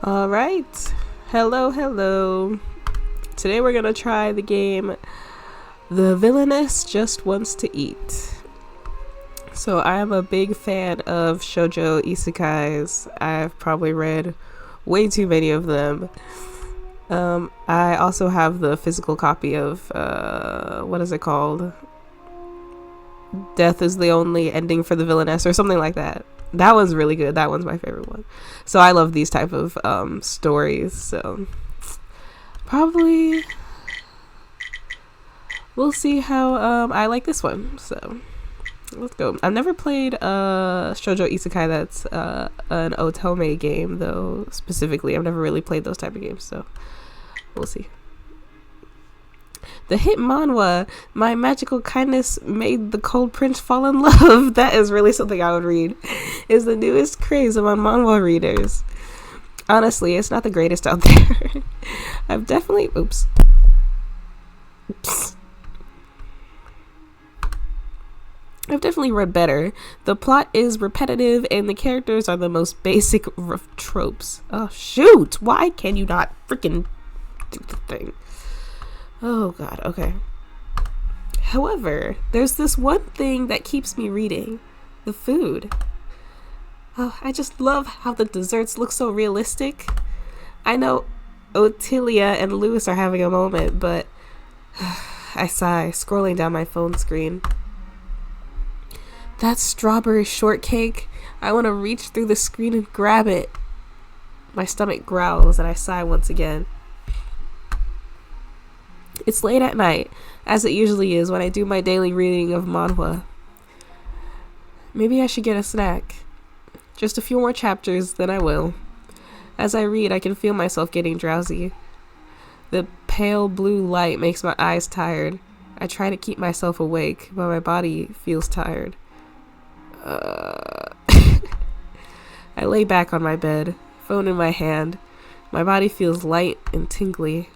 All right. Hello. Today we're going to try the game The Villainess Just Wants to Eat. So I am a big fan of shoujo isekais. I've probably read way too many of them. I also have the physical copy of, what is it called? Death is the only ending for the villainess or something like that. That one's really good. That one's my favorite one. So I love these type of stories. So probably we'll see how I like this one. So let's go. I've never played a shoujo isekai that's an otome game though. Specifically, I've never really played those type of games. So we'll see. The hit manhwa, My Magical Kindness Made the Cold Prince Fall in Love. That is really something I would read. Is the newest craze among manhwa readers. Honestly, it's not the greatest out there. I've definitely... Oops. I've definitely read better. The plot is repetitive and the characters are the most basic tropes. Oh, shoot! Why can you not freaking do the thing? Oh god, okay. However, there's this one thing that keeps me reading. The food. Oh, I just love how the desserts look so realistic. I know Ottilia and Lewis are having a moment, but I sigh, scrolling down my phone screen. That strawberry shortcake. I want to reach through the screen and grab it. My stomach growls and I sigh once again. It's late at night, as it usually is when I do my daily reading of manhwa. Maybe I should get a snack. Just a few more chapters, then I will. As I read, I can feel myself getting drowsy. The pale blue light makes my eyes tired. I try to keep myself awake, but my body feels tired. I lay back on my bed, phone in my hand. My body feels light and tingly.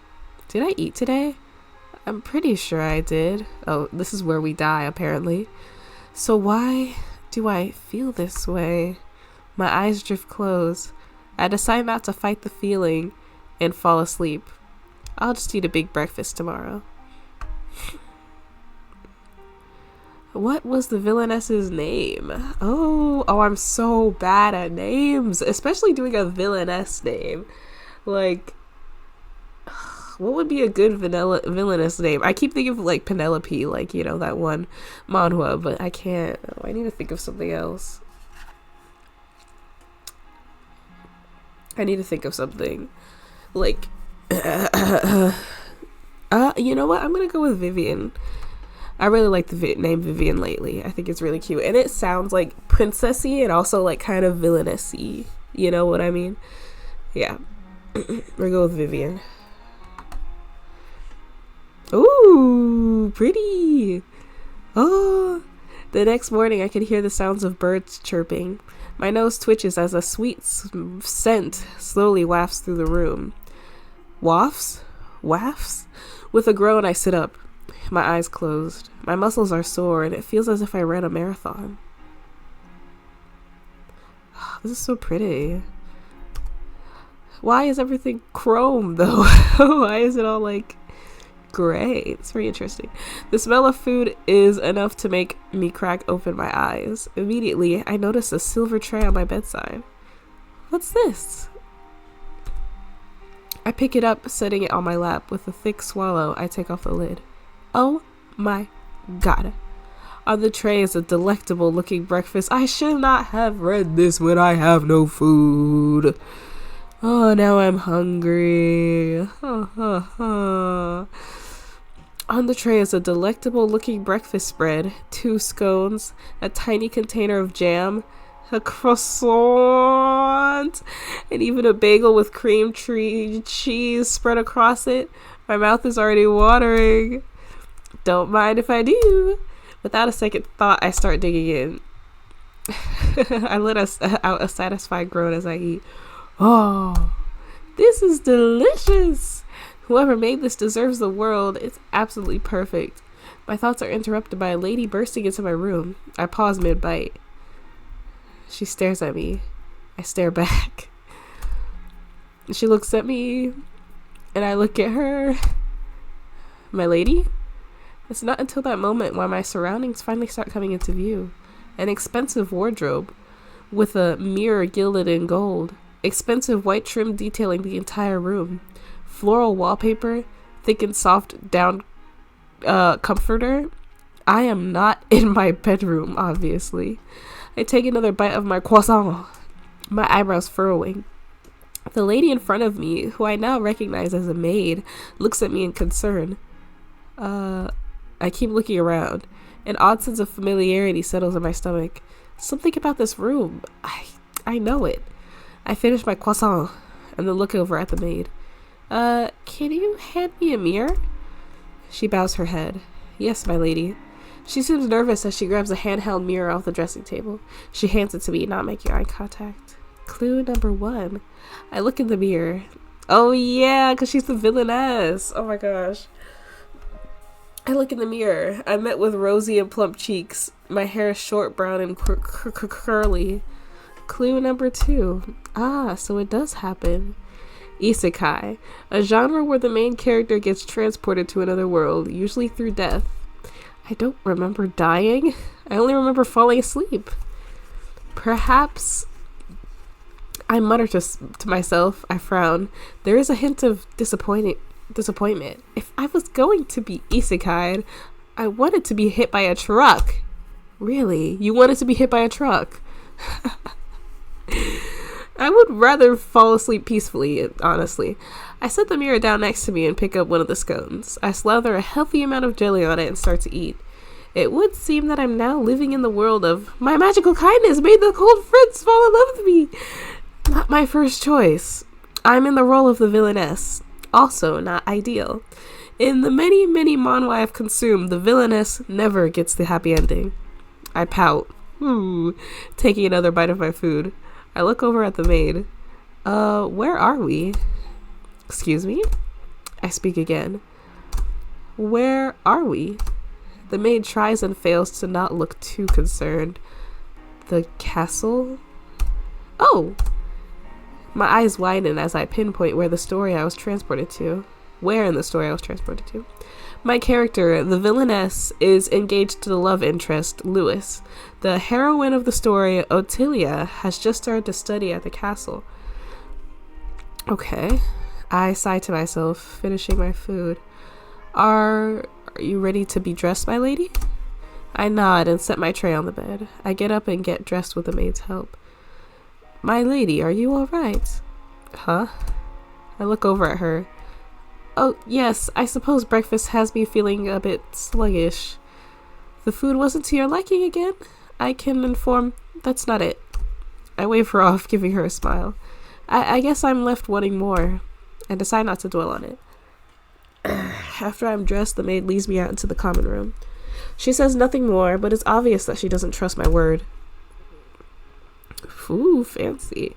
Did I eat today? I'm pretty sure I did. Oh, this is where we die, apparently. So why do I feel this way? My eyes drift closed. I decide not to fight the feeling and fall asleep. I'll just eat a big breakfast tomorrow. What was the villainess's name? Oh, I'm so bad at names, especially doing a villainess name. Like, what would be a good villainous name? I keep thinking of like Penelope, like, you know, that one manhwa, but I can't. I need to think of something else. I need to think of something like you know what? I'm gonna go with Vivian. I really like the name Vivian lately. I think it's really cute, and it sounds like princessy and also like kind of villainous-y. You know what I mean? Yeah, we'll go with Vivian. Ooh, pretty. Oh, the next morning I could hear the sounds of birds chirping. My nose twitches as a sweet scent slowly wafts through the room. Wafts? With a groan, I sit up. My eyes closed. My muscles are sore, and it feels as if I ran a marathon. Oh, this is so pretty. Why is everything chrome, though? Why is it all, like, gray? It's very interesting. The smell of food is enough to make me crack open my eyes. Immediately, I notice a silver tray on my bedside. What's this? I pick it up, setting it on my lap. With a thick swallow, I take off the lid. Oh my god. On the tray is a delectable looking breakfast. I should not have read this when I have no food. Oh, now I'm hungry. On the tray is a delectable looking breakfast spread, 2 scones, a tiny container of jam, a croissant, and even a bagel with cream cheese spread across it. My mouth is already watering. Don't mind if I do. Without a second thought, I start digging in. I let out a satisfied groan as I eat. Oh, this is delicious. Whoever made this deserves the world. It's absolutely perfect. My thoughts are interrupted by a lady bursting into my room. I pause mid-bite. She stares at me. I stare back. She looks at me, and I look at her. My lady? It's not until that moment when my surroundings finally start coming into view. An expensive wardrobe with a mirror gilded in gold. Expensive white trim detailing the entire room. Floral wallpaper, thick and soft down comforter. I am not in my bedroom, obviously. I take another bite of my croissant, my eyebrows furrowing. The lady in front of me, who I now recognize as a maid, looks at me in concern. I keep looking around. An odd sense of familiarity settles in my stomach. Something about this room. I know it. I finish my croissant and then look over at the maid. Can you hand me a mirror? She bows her head. Yes, my lady. She seems nervous as she grabs a handheld mirror off the dressing table. She hands it to me, not making eye contact. Clue number 1. I look in the mirror. Oh yeah, because she's the villainess. Oh my gosh. I look in the mirror. I'm met with rosy and plump cheeks. My hair is short, brown, and curly. Clue number 2. Ah, so it does happen. Isekai, a genre where the main character gets transported to another world, usually through death. I don't remember dying. I only remember falling asleep. Perhaps... I mutter to myself. I frown. There is a hint of disappointment. If I was going to be isekai'd, I wanted to be hit by a truck. Really? You wanted to be hit by a truck? I would rather fall asleep peacefully, honestly. I set the mirror down next to me and pick up one of the scones. I slather a healthy amount of jelly on it and start to eat. It would seem that I'm now living in the world of my magical kindness made the cold prince fall in love with me. Not my first choice. I'm in the role of the villainess. Also not ideal. In the many, many manhwa I've consumed, the villainess never gets the happy ending. I pout. Taking another bite of my food. I look over at the maid. Where are we? Excuse me? I speak again. Where are we? The maid tries and fails to not look too concerned. The castle? Oh! My eyes widen as I pinpoint where in the story I was transported to. My character, the villainess, is engaged to the love interest, Lewis. The heroine of the story, Ottilia, has just started to study at the castle. Okay. I sigh to myself, finishing my food. Are you ready to be dressed, my lady? I nod and set my tray on the bed. I get up and get dressed with the maid's help. My lady, are you all right? Huh? I look over at her. Oh, yes, I suppose breakfast has me feeling a bit sluggish. The food wasn't to your liking again? I can inform that's not it. I wave her off, giving her a smile. I guess I'm left wanting more. I decide not to dwell on it. After I'm dressed, the maid leads me out into the common room. She says nothing more, but it's obvious that she doesn't trust my word. Ooh, fancy.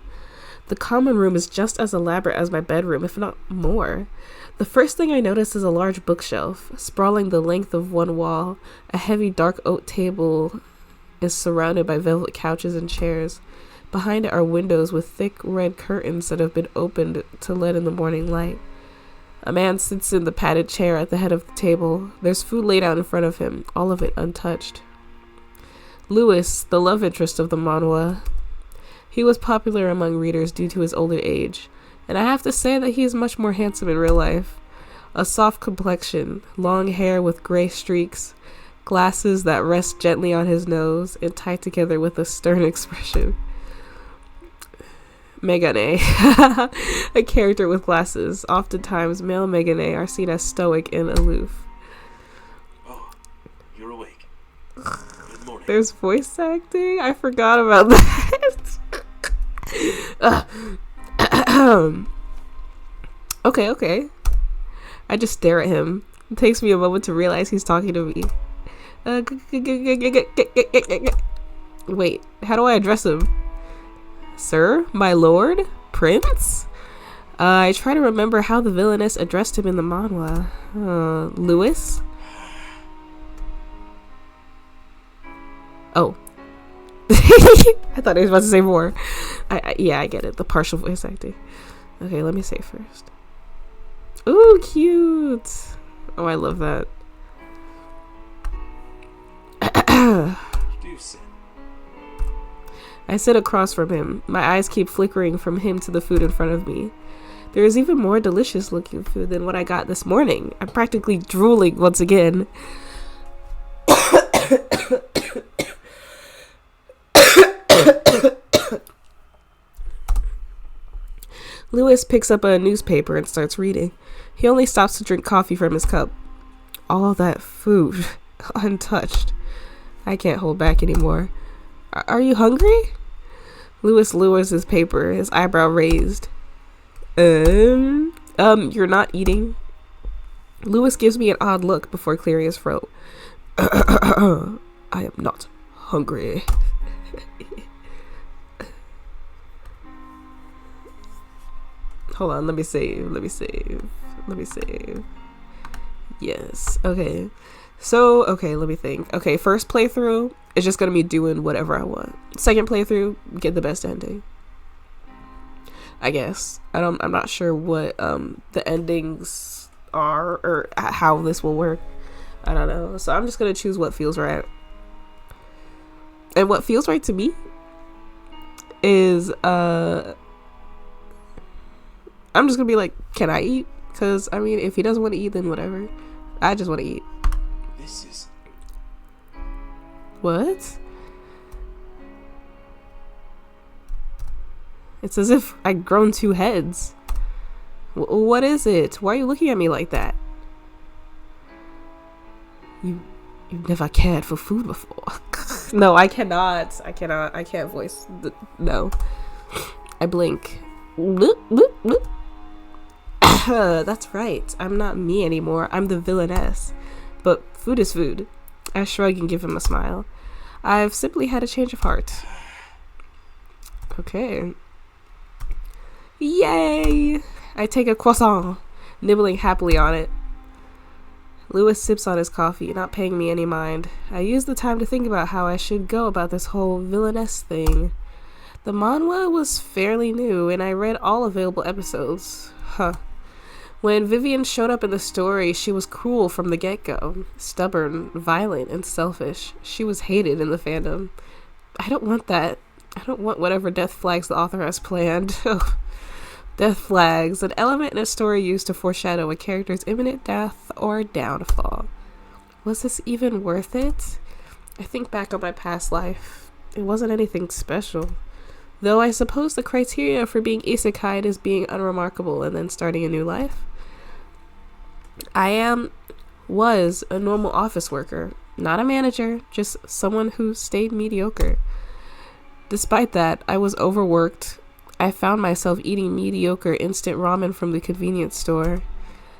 The common room is just as elaborate as my bedroom, if not more. The first thing I notice is a large bookshelf, sprawling the length of one wall. A heavy dark oak table is surrounded by velvet couches and chairs. Behind it are windows with thick red curtains that have been opened to let in the morning light. A man sits in the padded chair at the head of the table. There's food laid out in front of him, all of it untouched. Lewis, the love interest of the manhwa. He was popular among readers due to his older age, and I have to say that he is much more handsome in real life. A soft complexion, long hair with gray streaks, glasses that rest gently on his nose and tied together with a stern expression. Megane, a character with glasses. Oftentimes, male Megane are seen as stoic and aloof. Oh, you're awake. Good morning. There's voice acting? I forgot about that. Okay. I just stare at him. It takes me a moment to realize he's talking to me. Wait, how do I address him? Sir? My lord? Prince? I try to remember how the villainess addressed him in the manhwa. Lewis? Oh. I thought I was about to say more. Yeah, I get it. The partial voice acting. Okay, let me say first. Ooh, cute. Oh, I love that. Do sit. I sit across from him. My eyes keep flickering from him to the food in front of me. There is even more delicious looking food than what I got this morning. I'm practically drooling once again. Lewis picks up a newspaper and starts reading. He only stops to drink coffee from his cup. All that food, untouched. I can't hold back anymore. Are you hungry? Lewis lowers his paper, his eyebrow raised. You're not eating? Lewis gives me an odd look before clearing his throat. I am not hungry. Hold on, let me save. Yes, okay. So, okay, let me think. Okay, first playthrough is just gonna be doing whatever I want. Second playthrough, get the best ending. I guess. I'm not sure what the endings are or how this will work. I don't know. So I'm just gonna choose what feels right. And what feels right to me is I'm just gonna be like, can I eat? Because, I mean, if he doesn't want to eat, then whatever. I just want to eat. This is... What? It's as if I'd grown two heads. What is it? Why are you looking at me like that? You've never cared for food before. No, I cannot. I can't voice no. I blink. That's right. I'm not me anymore. I'm the villainess. But food is food. I shrug and give him a smile. I've simply had a change of heart. Okay. Yay! I take a croissant, nibbling happily on it. Lewis sips on his coffee, not paying me any mind. I use the time to think about how I should go about this whole villainess thing. The manhwa was fairly new, and I read all available episodes. Huh. When Vivian showed up in the story, she was cruel from the get-go. Stubborn, violent, and selfish. She was hated in the fandom. I don't want that. I don't want whatever death flags the author has planned. Death flags, an element in a story used to foreshadow a character's imminent death or downfall. Was this even worth it? I think back on my past life. It wasn't anything special. Though I suppose the criteria for being isekai is being unremarkable and then starting a new life. Was a normal office worker, not a manager, just someone who stayed mediocre. Despite that, I was overworked. I found myself eating mediocre instant ramen from the convenience store.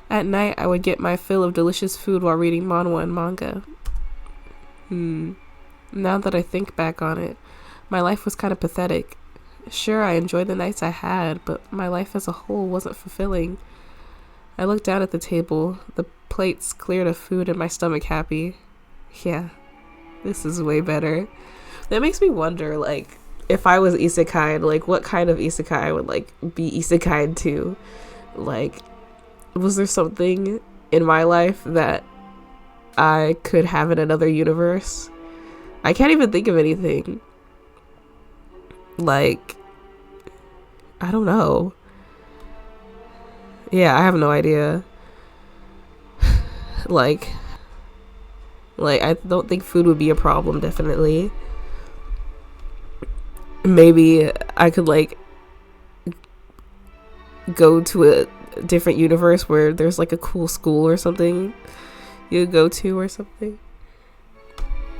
At night, I would get my fill of delicious food while reading manhwa and manga. Now that I think back on it, my life was kind of pathetic. Sure, I enjoyed the nights I had, but my life as a whole wasn't fulfilling. I looked down at the table, the plates cleared of food and my stomach happy. Yeah, this is way better. That makes me wonder, like, if I was isekai, like, what kind of isekai I would, like, be isekai to. Like, was there something in my life that I could have in another universe? I can't even think of anything. Like, I don't know. Yeah, I have no idea. like I don't think food would be a problem, definitely. Maybe I could, like, go to a different universe where there's, like, a cool school or something you go to or something.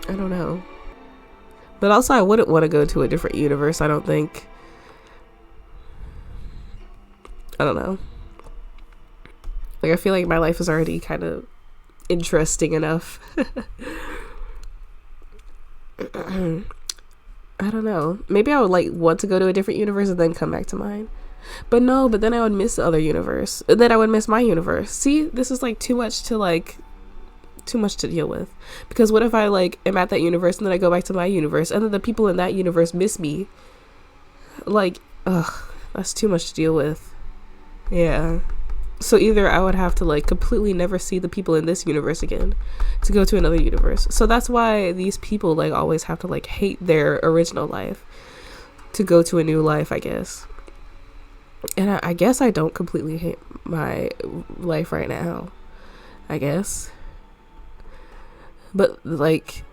I don't know. But also, I wouldn't want to go to a different universe, I don't think. I don't know. Like, I feel like my life is already kind of interesting enough. I don't know. Maybe I would, like, want to go to a different universe and then come back to mine. But no, but then I would miss the other universe. And then I would miss my universe. See, this is, like, too much to deal with. Because what if I, like, am at that universe and then I go back to my universe and then the people in that universe miss me? Like, ugh, that's too much to deal with. Yeah. So either I would have to like completely never see the people in this universe again to go to another universe. So that's why these people like always have to like hate their original life to go to a new life, I guess. And I guess I don't completely hate my life right now, I guess. But like,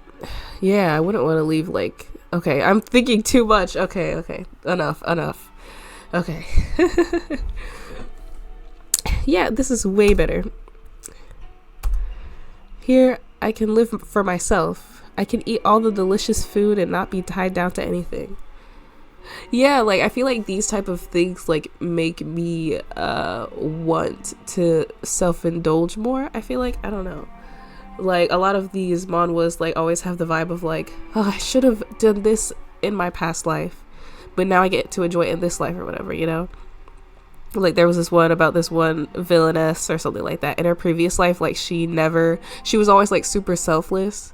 yeah, I wouldn't want to leave like, okay, I'm thinking too much. Okay. Enough. Okay. Yeah, this is way better. Here, I can live for myself. I can eat all the delicious food and not be tied down to anything. Yeah, like, I feel like these type of things, like, make me want to self-indulge more. I feel like, I don't know. Like, a lot of these manhwas, like, always have the vibe of, like, oh, I should have done this in my past life, but now I get to enjoy it in this life or whatever, you know? Like there was this one about this one villainess or something like that in her previous life. Like she was always like super selfless,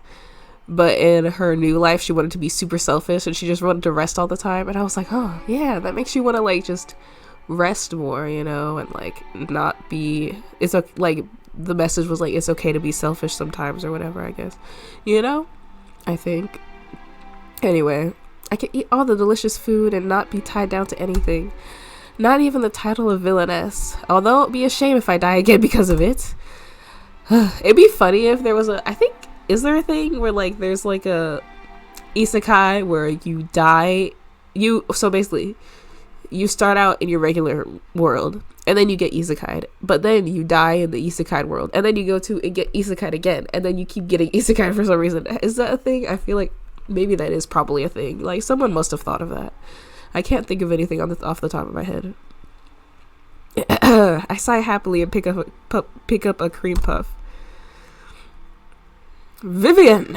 but in her new life she wanted to be super selfish and she just wanted to rest all the time. And I was like, oh yeah, that makes you want to like just rest more, you know, and like not be, it's like the message was like it's okay to be selfish sometimes or whatever, I guess, you know. I think anyway, I can eat all the delicious food and not be tied down to anything. Not even the title of villainess. Although it'd be a shame if I die again because of it. It'd be funny if there was I think, is there a thing where like there's like a isekai where you die, so basically you start out in your regular world and then you get isekai'd, but then you die in the isekai world and then you go to and get isekai'd again and then you keep getting isekai'd for some reason. Is that a thing? I feel like maybe that is probably a thing. Like someone must have thought of that. I can't think of anything off the top of my head. I sigh happily and pick up a cream puff. Vivian!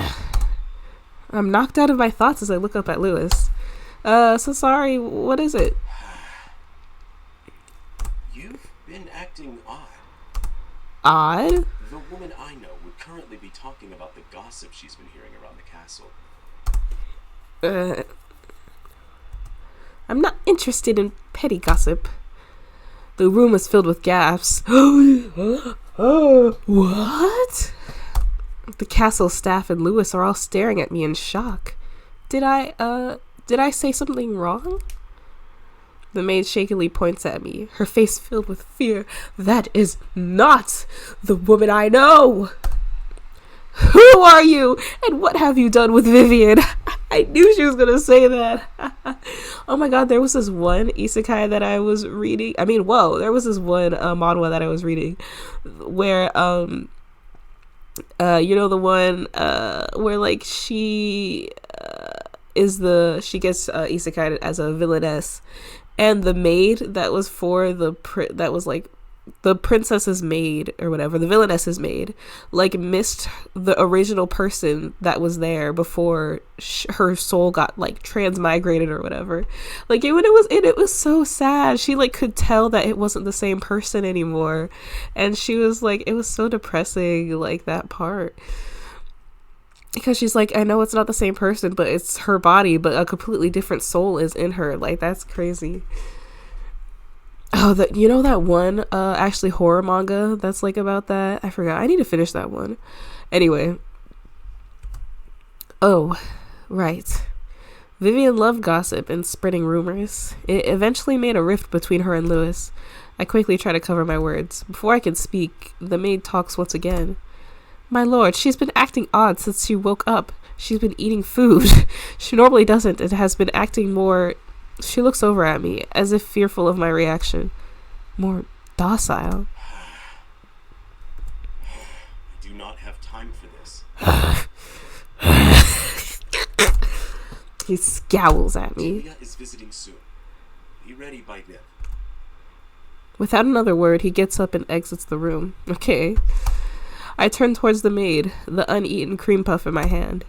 I'm knocked out of my thoughts as I look up at Lewis. So sorry, what is it? You've been acting odd. Odd? The woman I know would currently be talking about the gossip she's been hearing around the castle. I'm not interested in petty gossip. The room was filled with gasps. What? The castle staff and Lewis are all staring at me in shock. Did I say something wrong? The maid shakily points at me, her face filled with fear. That is not the woman I know. Who are you? And what have you done with Vivian? I knew she was gonna say that. Oh my god, there was this one isekai that I was reading. There was this one manhwa that I was reading where you know, the one where like she gets isekai as a villainess, and the maid that was for that was like the princess's maid or whatever, the villainess's maid, like missed the original person that was there before her soul got like transmigrated or whatever. Like it was so sad. She like could tell that it wasn't the same person anymore, and she was like, it was so depressing, like that part, because she's like, I know it's not the same person, but it's her body, but a completely different soul is in her. Like that's crazy. Oh, you know that one actually horror manga that's like about that? I forgot. I need to finish that one. Anyway. Oh, right. Vivian loved gossip and spreading rumors. It eventually made a rift between her and Lewis. I quickly try to cover my words. Before I can speak, the maid talks once again. My lord, she's been acting odd since she woke up. She's been eating food. She normally doesn't and has been acting more... She looks over at me, as if fearful of my reaction. More docile. I do not have time for this. He scowls at me. Julia is visiting soon. Be ready by then. Without another word, he gets up and exits the room. Okay. I turn towards the maid, the uneaten cream puff in my hand.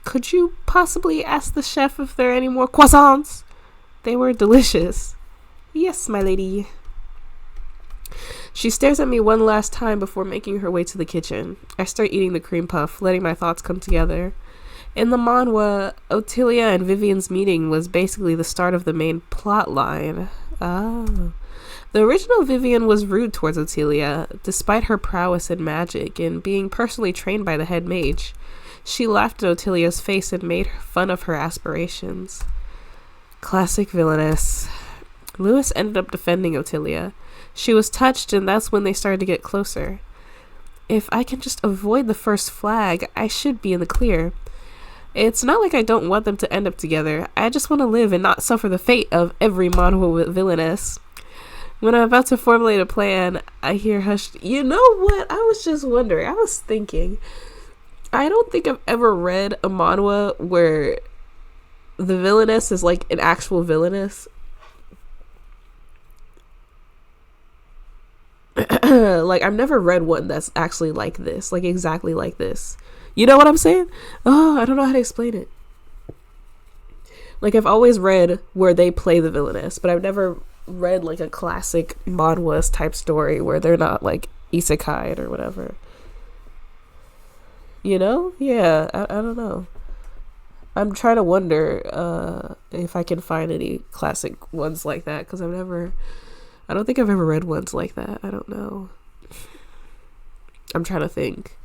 Could you possibly ask the chef if there are any more croissants? They were delicious. Yes, my lady. She stares at me one last time before making her way to the kitchen. I start eating the cream puff, letting my thoughts come together. In the manhwa, Ottilia and Vivian's meeting was basically the start of the main plot line. Oh. The original Vivian was rude towards Ottilia, despite her prowess in magic and being personally trained by the head mage. She laughed at Ottilia's face and made fun of her aspirations. Classic villainess. Lewis ended up defending Ottilia. She was touched, and that's when they started to get closer. If I can just avoid the first flag, I should be in the clear. It's not like I don't want them to end up together. I just want to live and not suffer the fate of every manhwa villainess. When I'm about to formulate a plan, I hear hushed. You know what? I was just wondering. I was thinking. I don't think I've ever read a manhwa where the villainess is like an actual villainess. Like, I've never read one that's actually like this. Like, exactly like this. You know what I'm saying? Oh, I don't know how to explain it. Like, I've always read where they play the villainess, but I've never read like a classic manhwa type story where they're not like isekai or whatever. You know? Yeah, I don't know. I'm trying to wonder if I can find any classic ones like that, because I don't think I've ever read ones like that. I don't know. I'm trying to think.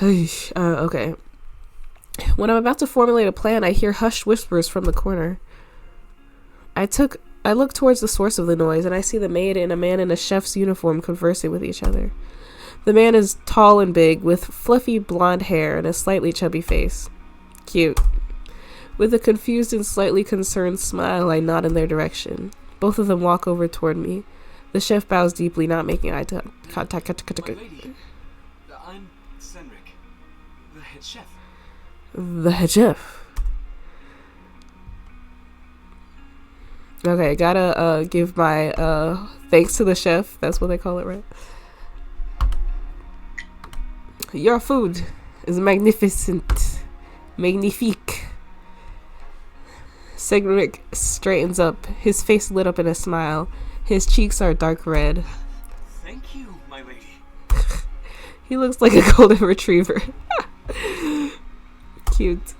Okay. When I'm about to formulate a plan, I hear hushed whispers from the corner. I look towards the source of the noise, and I see the maid and a man in a chef's uniform conversing with each other. The man is tall and big, with fluffy blonde hair and a slightly chubby face. Cute. With a confused and slightly concerned smile, I nod in their direction. Both of them walk over toward me. The chef bows deeply, not making eye contact. My lady, I'm Senrik, the head chef. The head chef. Okay, gotta give my thanks to the chef. That's what they call it, right? Your food is magnificent. Magnifique. Senrik straightens up, his face lit up in a smile. His cheeks are dark red. Thank you, my lady. He looks like a golden retriever. Cute.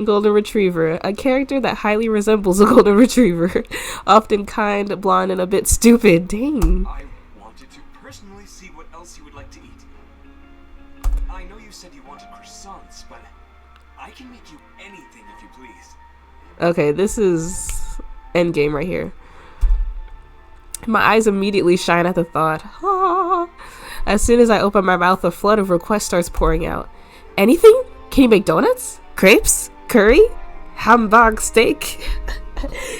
Golden retriever, a character that highly resembles a golden retriever. Often kind, blonde, and a bit stupid. Dang. I wanted to personally see what else you would like to eat. I know you said you wanted croissants, but I can make you anything if you please. Okay, this is endgame right here. My eyes immediately shine at the thought. Ah. As soon as I open my mouth, a flood of requests starts pouring out. Anything? Can you make donuts? Crepes? Curry? Hamburg steak?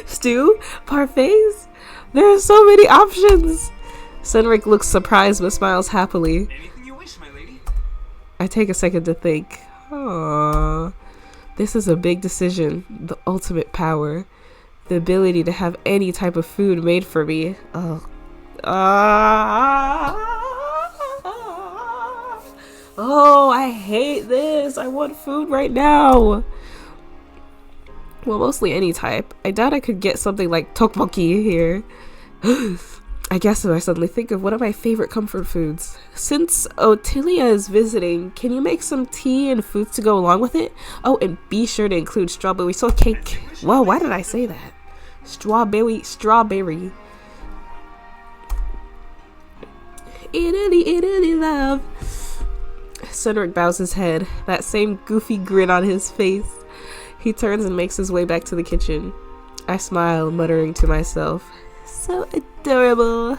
Stew? Parfaits? There are so many options. Senrik looks surprised but smiles happily. Anything you wish, my lady. I take a second to think. Aww. This is a big decision. The ultimate power. The ability to have any type of food made for me. Oh. Oh, I hate this. I want food right now. Well, mostly any type. I doubt I could get something like tteokbokki here. I guess if I suddenly think of one of my favorite comfort foods. Since Ottilia is visiting, can you make some tea and foods to go along with it? Oh, and be sure to include strawberry shortcake. Whoa, why did I say that? Strawberry. Italy, love. Senrik bows his head, that same goofy grin on his face. He turns and makes his way back to the kitchen. I smile, muttering to myself, so adorable.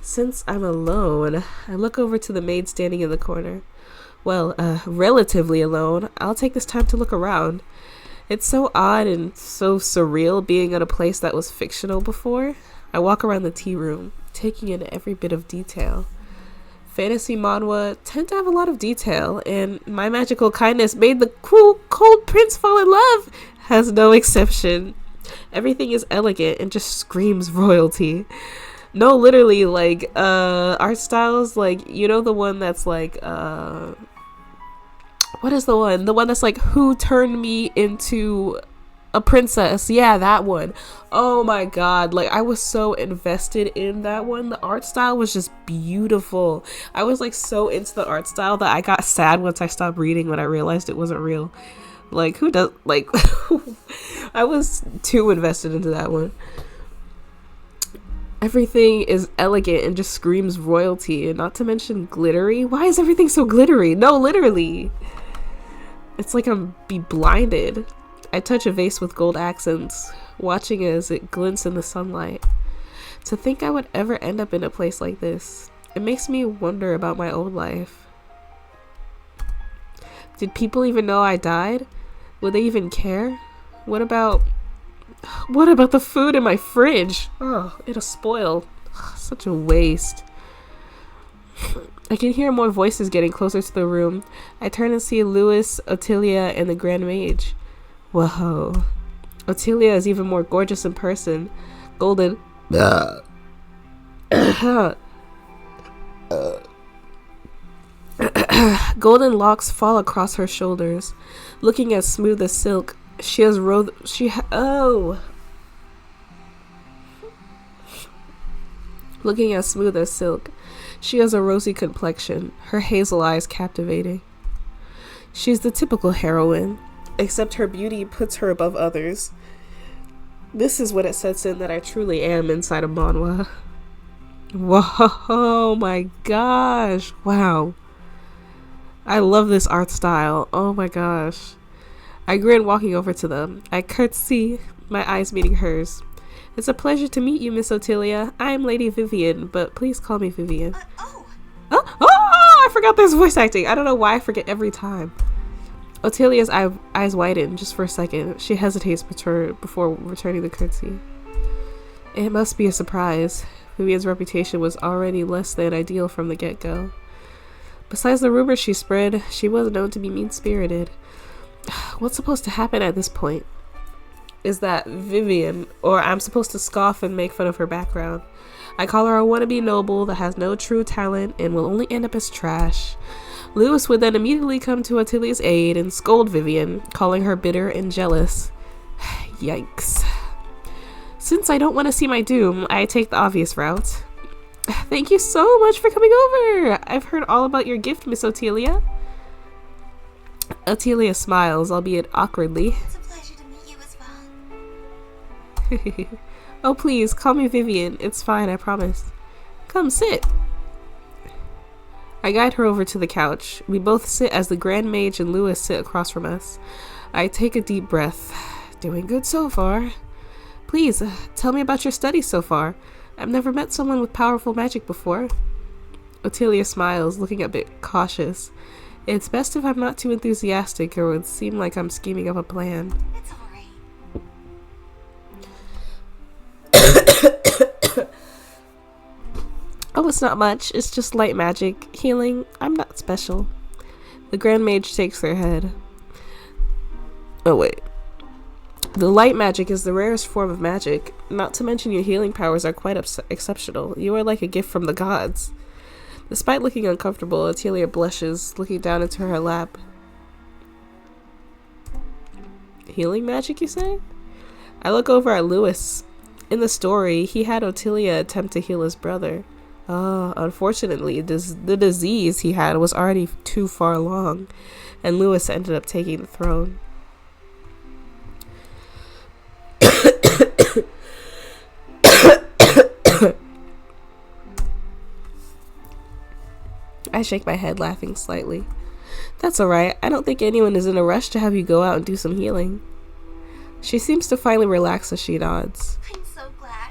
Since I'm alone, I look over to the maid standing in the corner. Well, relatively alone. I'll take this time to look around. It's so odd and so surreal being at a place that was fictional before. I walk around the tea room, taking in every bit of detail. Fantasy manhwa tend to have a lot of detail, and my magical kindness made the cruel, cold prince fall in love has no exception. Everything is elegant and just screams royalty. No, literally, like, art styles, like, you know the one that's like, what is the one? The one that's like, who turned me into A princess. Yeah, that one. Oh my god. Like, I was so invested in that one. The art style was just beautiful. I was like so into the art style that I got sad once I stopped reading when I realized it wasn't real. Like, who does, like, I was too invested into that one. Everything is elegant and just screams royalty, and not to mention glittery. Why is everything so glittery? No, literally. It's like I'm be blinded. I touch a vase with gold accents, watching as it glints in the sunlight. To think I would ever end up in a place like this, it makes me wonder about my own life. Did people even know I died? Would they even care? What about the food in my fridge? Oh, it'll spoil. Such a waste. I can hear more voices getting closer to the room. I turn and see Louis, Ottilia, and the Grand Mage. Whoa. Ottilia is even more gorgeous in person. Golden. Golden locks fall across her shoulders. Looking as smooth as silk, she has Looking as smooth as silk, she has a rosy complexion, her hazel eyes captivating. She's the typical heroine, except her beauty puts her above others. This is when it sets in that I truly am inside of manhwa. Whoa, my gosh, wow. I love this art style, oh my gosh. I grin walking over to them. I curtsy, my eyes meeting hers. It's a pleasure to meet you, Miss Ottilia. I am Lady Vivian, but please call me Vivian. Oh, I forgot there's voice acting. I don't know why I forget every time. Ottilia's eyes widen just for a second. She hesitates before returning the curtsy. It must be a surprise. Vivian's reputation was already less than ideal from the get-go. Besides the rumors she spread, she was known to be mean-spirited. What's supposed to happen at this point? Is that Vivian, or I'm supposed to scoff and make fun of her background. I call her a wannabe noble that has no true talent and will only end up as trash. Louis would then immediately come to Ottilia's aid and scold Vivian, calling her bitter and jealous. Yikes. Since I don't want to see my doom, I take the obvious route. Thank you so much for coming over. I've heard all about your gift, Miss Ottilia. Ottilia smiles, albeit awkwardly. It's a pleasure to meet you as well. Oh, please, call me Vivian. It's fine, I promise. Come, sit. I guide her over to the couch. We both sit as the Grand Mage and Louis sit across from us. I take a deep breath. Doing good so far. Please, tell me about your studies so far. I've never met someone with powerful magic before. Ottilia smiles, looking a bit cautious. It's best if I'm not too enthusiastic or it would seem like I'm scheming up a plan. It's alright. Oh, it's not much. It's just light magic. Healing. I'm not special. The Grand Mage shakes their head. Oh, wait. The light magic is the rarest form of magic. Not to mention your healing powers are quite exceptional. You are like a gift from the gods. Despite looking uncomfortable, Ottilia blushes, looking down into her lap. Healing magic, you say? I look over at Louis. In the story, he had Ottilia attempt to heal his brother. Unfortunately, the disease he had was already too far along, and Louis ended up taking the throne. I shake my head, laughing slightly. That's alright. I don't think anyone is in a rush to have you go out and do some healing. She seems to finally relax as she nods. I'm so glad.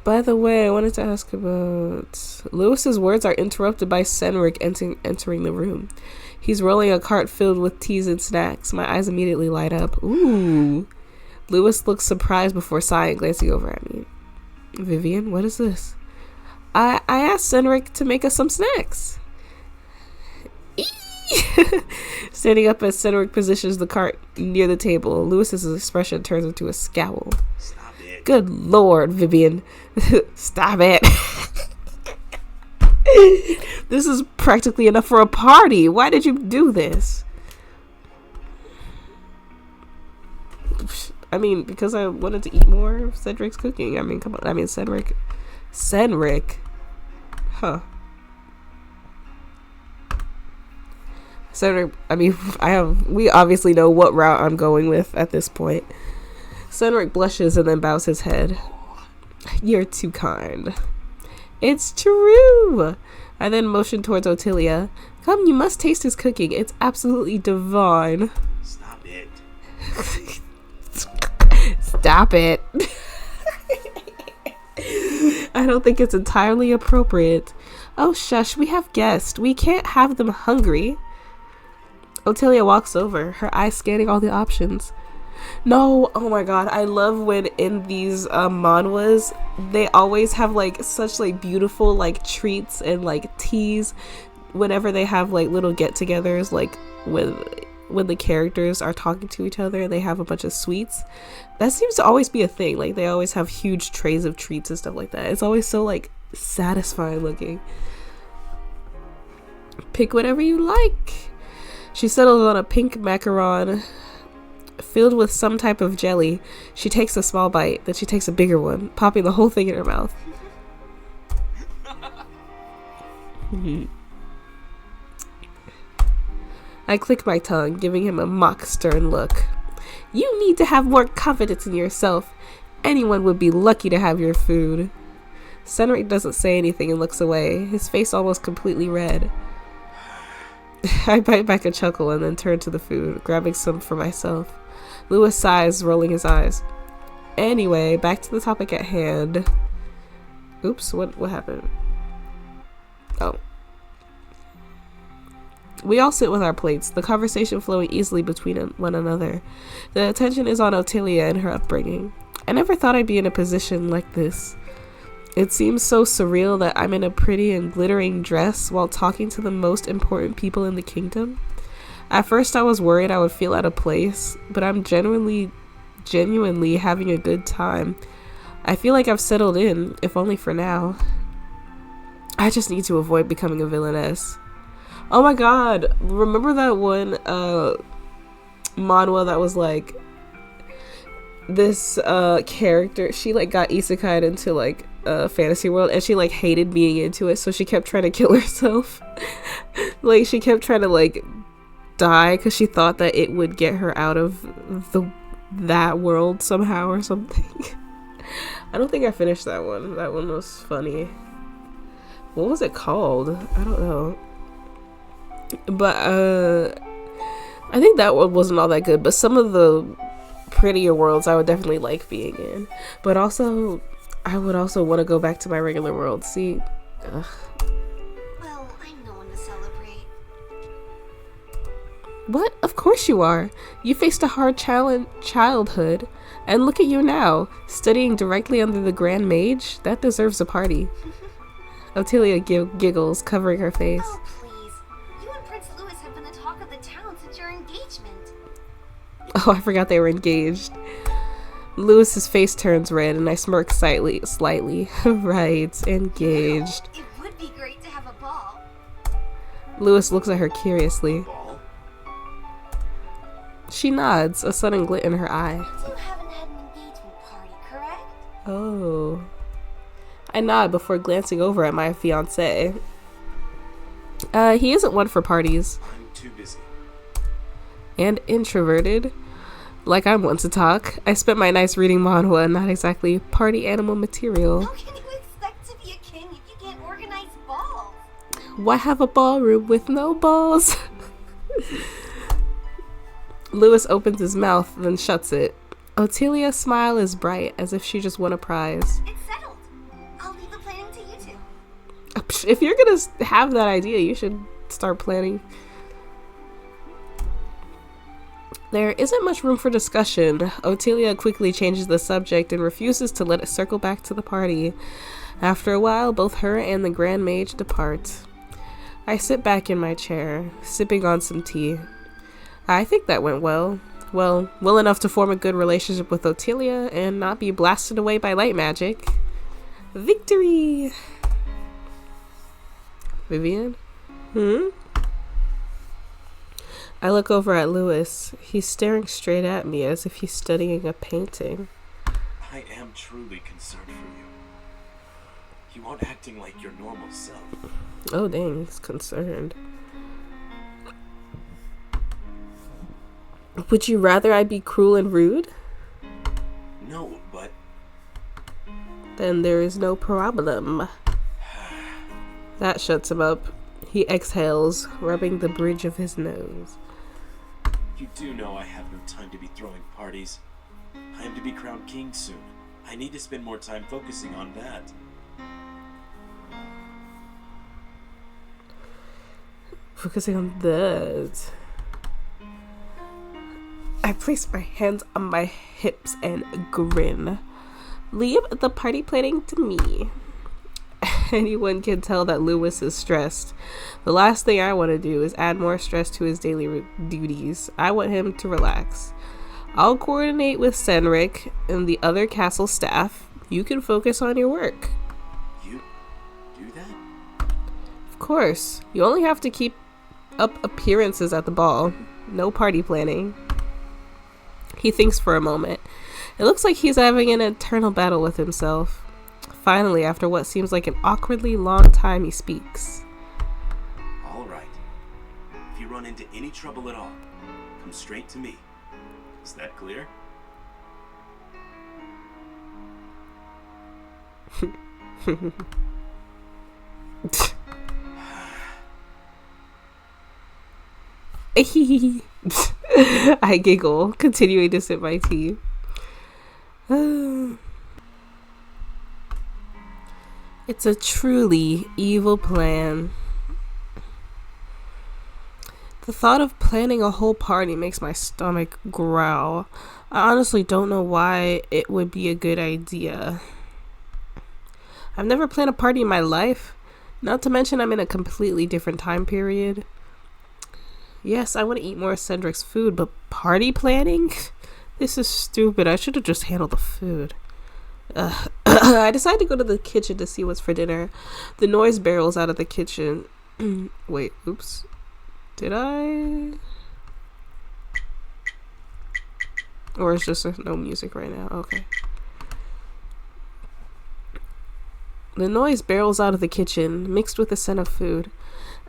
By the way, I wanted to ask about... Louis's words are interrupted by Cynric entering the room. He's rolling a cart filled with teas and snacks. My eyes immediately light up. Ooh. Louis looks surprised before sighing, glancing over at me. Vivian, what is this? I asked Cynric to make us some snacks. Standing up as Cynric positions the cart near the table, Louis's expression turns into a scowl. Stop it. Good lord, Vivian. Stop it. This is practically enough for a party. Why did you do this? I mean, because I wanted to eat more of Cedric's cooking. I mean, come on. I mean, Cedric. Huh. Cedric, I mean, we obviously know what route I'm going with at this point. Cedric blushes and then bows his head. You're too kind. It's true. I then motion towards Ottilia. Come, you must taste his cooking. It's absolutely divine. Stop it. Stop it. I don't think it's entirely appropriate. Oh, shush, we have guests. We can't have them hungry. Ottilia walks over, her eyes scanning all the options. No, oh my god, I love when in these manhwas, they always have like such like beautiful like treats and like teas whenever they have like little get-togethers, like when the characters are talking to each other and they have a bunch of sweets. That seems to always be a thing. Like they always have huge trays of treats and stuff like that. It's always so like satisfying looking. Pick whatever you like. She settles on a pink macaron filled with some type of jelly. She takes a small bite, then she takes a bigger one, popping the whole thing in her mouth. I click my tongue, giving him a mock stern look. You need to have more confidence in yourself. Anyone would be lucky to have your food. Cedric doesn't say anything and looks away, his face almost completely red. I bite back a chuckle and then turn to the food, grabbing some for myself. Lewis sighs, rolling his eyes. Anyway, back to the topic at hand. Oops, what happened? Oh. We all sit with our plates, the conversation flowing easily between one another. The attention is on Ottilia and her upbringing. I never thought I'd be in a position like this. It seems so surreal that I'm in a pretty and glittering dress while talking to the most important people in the kingdom. At first I was worried I would feel out of place, but I'm genuinely having a good time. I feel like I've settled in, if only for now. I just need to avoid becoming a villainess. Oh my god, remember that one manhwa that was like this character, she like got isekai'd into like a fantasy world and she like hated being into it, so she kept trying to kill herself. Like she kept trying to like die because she thought that it would get her out of that world somehow or something. I don't think I finished that one. That one was funny. What was it called? I don't know. But I think that one wasn't all that good, but some of the prettier worlds I would definitely like being in. But also I would also want to go back to my regular world. See, ugh. Well, I'm no one to celebrate. What? Of course you are. You faced a hard childhood, and look at you now, studying directly under the Grand Mage. That deserves a party. Ottilia giggles, covering her face. Oh, please. You and Prince Louis have been the talk of the town since your engagement. Oh, I forgot they were engaged. Lewis's face turns red, and I smirk slightly. Right, engaged. You know, it would be great to have a ball. Lewis looks at her curiously. Ball? She nods, a sudden glint in her eye. You haven't had an engagement party, correct? Oh. I nod before glancing over at my fiancé. He isn't one for parties. I'm too busy. And introverted. Like I'm one to talk. I spent my nights reading manhwa, not exactly party animal material. How can you expect to be a king if you can't organize balls? Why have a ballroom with no balls? Lewis opens his mouth, then shuts it. Ottilia's smile is bright, as if she just won a prize. It's settled. I'll leave the planning to you two. If you're gonna have that idea, you should start planning. There isn't much room for discussion. Ottilia quickly changes the subject and refuses to let it circle back to the party. After a while, both her and the Grand Mage depart. I sit back in my chair, sipping on some tea. I think that went well. Well enough to form a good relationship with Ottilia and not be blasted away by light magic. Victory! Vivian? I look over at Lewis. He's staring straight at me as if he's studying a painting. I am truly concerned for you. You aren't acting like your normal self. Oh dang, he's concerned. Would you rather I be cruel and rude? No, but... Then there is no problem. That shuts him up. He exhales, rubbing the bridge of his nose. You do know I have no time to be throwing parties. I am to be crowned king soon. I need to spend more time focusing on that. Focusing on that. I place my hands on my hips and grin. Leave the party planning to me. Anyone can tell that Lewis is stressed. The last thing I want to do is add more stress to his daily duties. I want him to relax. I'll coordinate with Senric and the other castle staff. You can focus on your work. You do that? Of course. You only have to keep up appearances at the ball. No party planning. He thinks for a moment. It looks like he's having an eternal battle with himself. Finally, after what seems like an awkwardly long time, he speaks. All right. If you run into any trouble at all, come straight to me. Is that clear? I giggle, continuing to sip my tea. It's a truly evil plan. The thought of planning a whole party makes my stomach growl. I honestly don't know why it would be a good idea. I've never planned a party in my life. Not to mention I'm in a completely different time period. Yes, I want to eat more of Cedric's food, but party planning? This is stupid. I should have just handled the food. I decide to go to the kitchen to see what's for dinner. The noise barrels out of the kitchen. Wait, oops. Did I? Or is just no music right now? Okay. The noise barrels out of the kitchen, mixed with the scent of food.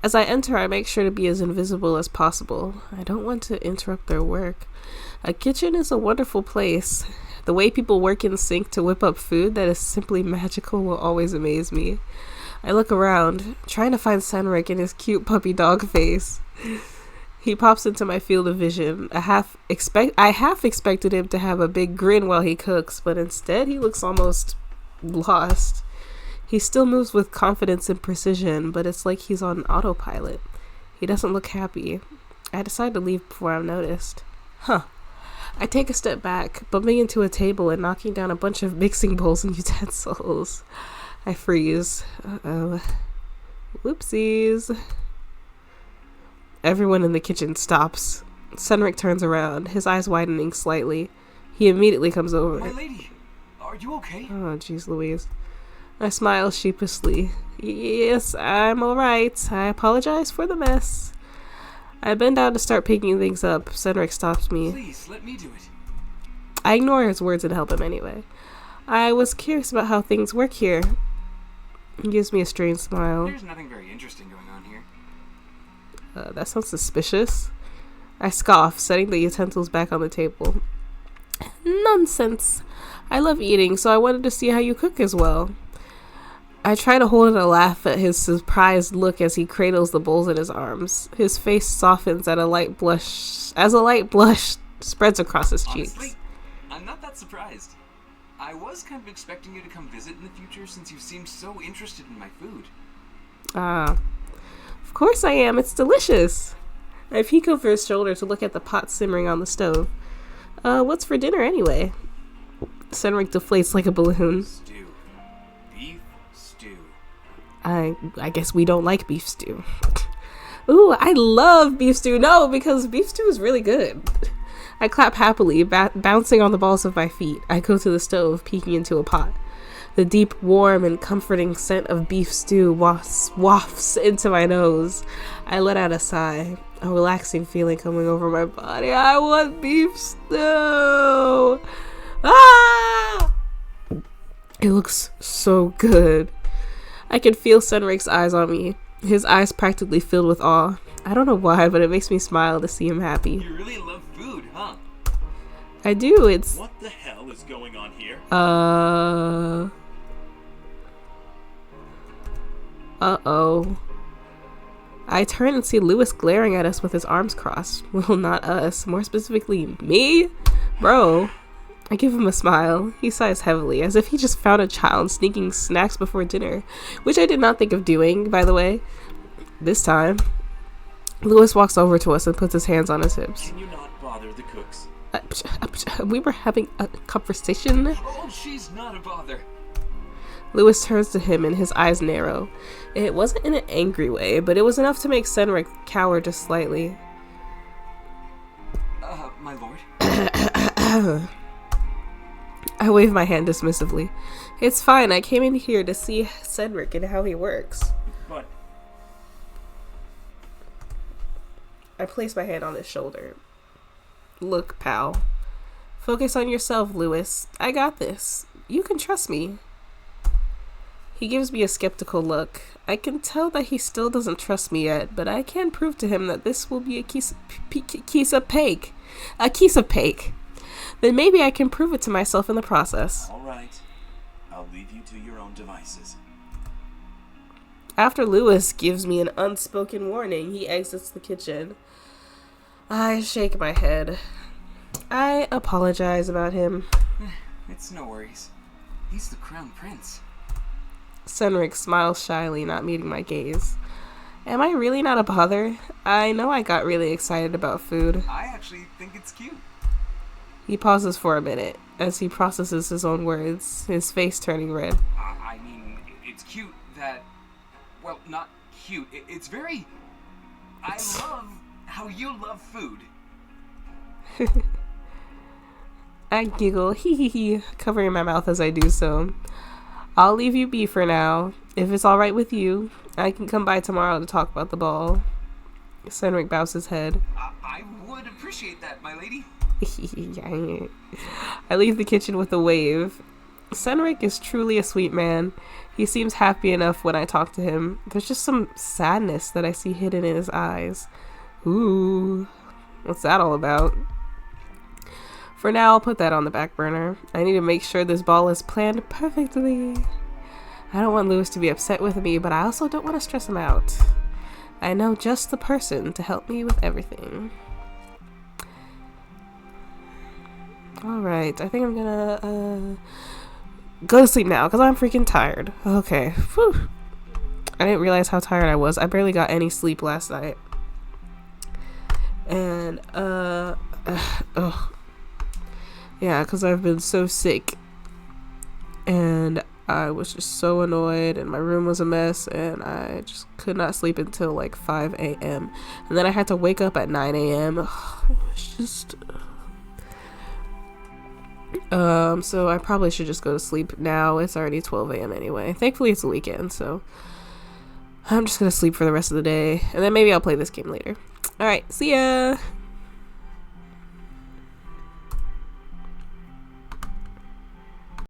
As I enter, I make sure to be as invisible as possible. I don't want to interrupt their work. A kitchen is a wonderful place. The way people work in sync to whip up food that is simply magical will always amaze me. I look around, trying to find Senric in his cute puppy dog face. He pops into my field of vision. I half expected him to have a big grin while he cooks, but instead he looks almost lost. He still moves with confidence and precision, but it's like he's on autopilot. He doesn't look happy. I decide to leave before I'm noticed. I take a step back, bumping into a table and knocking down a bunch of mixing bowls and utensils. I freeze. Uh-oh. Whoopsies. Everyone in the kitchen stops. Senric turns around, his eyes widening slightly. He immediately comes over. My lady, are you okay? Oh, jeez Louise. I smile sheepishly. Yes, I'm alright. I apologize for the mess. I bend down to start picking things up. Senric stops me. Please, let me do it. I ignore his words and help him anyway. I was curious about how things work here. He gives me a strange smile. There's nothing very interesting going on here. That sounds suspicious. I scoff, setting the utensils back on the table. Nonsense. I love eating, so I wanted to see how you cook as well. I try to hold in a laugh at his surprised look as he cradles the bowls in his arms. His face softens as a light blush spreads across his cheeks. Honestly, I'm not that surprised. I was kind of expecting you to come visit in the future since you seem so interested in my food. Of course I am. It's delicious. I peek over his shoulder to look at the pot simmering on the stove. What's for dinner anyway? Senric deflates like a balloon. Stew. Beef stew. I guess we don't like beef stew. Ooh, I love beef stew. No, because beef stew is really good. I clap happily, bouncing on the balls of my feet. I go to the stove, peeking into a pot. The deep, warm, and comforting scent of beef stew wafts into my nose. I let out a sigh. A relaxing feeling coming over my body. I want beef stew. Ah! It looks so good. I can feel Senrik's eyes on me. His eyes practically filled with awe. I don't know why, but it makes me smile to see him happy. You really love food, huh? I do. It's What the hell is going on here? Uh-oh. I turn and see Lewis glaring at us with his arms crossed. Well, not us. More specifically, me? Bro. I give him a smile. He sighs heavily, as if he just found a child sneaking snacks before dinner, which I did not think of doing, by the way. This time. Lewis walks over to us and puts his hands on his hips. Can you not bother the cooks? We were having a conversation. Oh, she's not a bother. Lewis turns to him and his eyes narrow. It wasn't in an angry way, but it was enough to make Senrik cower just slightly. My lord? I wave my hand dismissively. It's fine, I came in here to see Senrik and how he works. But I place my hand on his shoulder. Look, pal. Focus on yourself, Lewis. I got this. You can trust me. He gives me a skeptical look. I can tell that he still doesn't trust me yet, but I can prove to him that this will be a piece of cake. A piece of cake. Then maybe I can prove it to myself in the process. all right. I'll leave you to your own devices. After Lewis gives me an unspoken warning, he exits the kitchen. I shake my head. I apologize about him. It's no worries. He's the crown prince. Senrik smiles shyly, not meeting my gaze. Am I really not a bother? I know I got really excited about food. I actually think it's cute. He pauses for a minute as he processes his own words, his face turning red. I mean, it's cute that... Well, not cute. It's very... I love how you love food. I giggle, hee hee hee, covering my mouth as I do so. I'll leave you be for now. If it's alright with you, I can come by tomorrow to talk about the ball. Senrik bows his head. I would appreciate that, my lady. I leave the kitchen with a wave. Senrik is truly a sweet man. He seems happy enough when I talk to him. There's just some sadness that I see hidden in his eyes. Ooh, what's that all about? For now, I'll put that on the back burner. I need to make sure this ball is planned perfectly. I don't want Lewis to be upset with me, but I also don't want to stress him out. I know just the person to help me with everything. Alright, I think I'm gonna go to sleep now because I'm freaking tired. Okay. Whew. I didn't realize how tired I was. I barely got any sleep last night. And, yeah, because I've been so sick. And I was just so annoyed and my room was a mess and I just could not sleep until like 5 a.m. And then I had to wake up at 9 a.m. It was just... so I probably should just go to sleep now. It's already 12 a.m. anyway. Thankfully it's a weekend, so I'm just gonna sleep for the rest of the day. And then maybe I'll play this game later. Alright, see ya!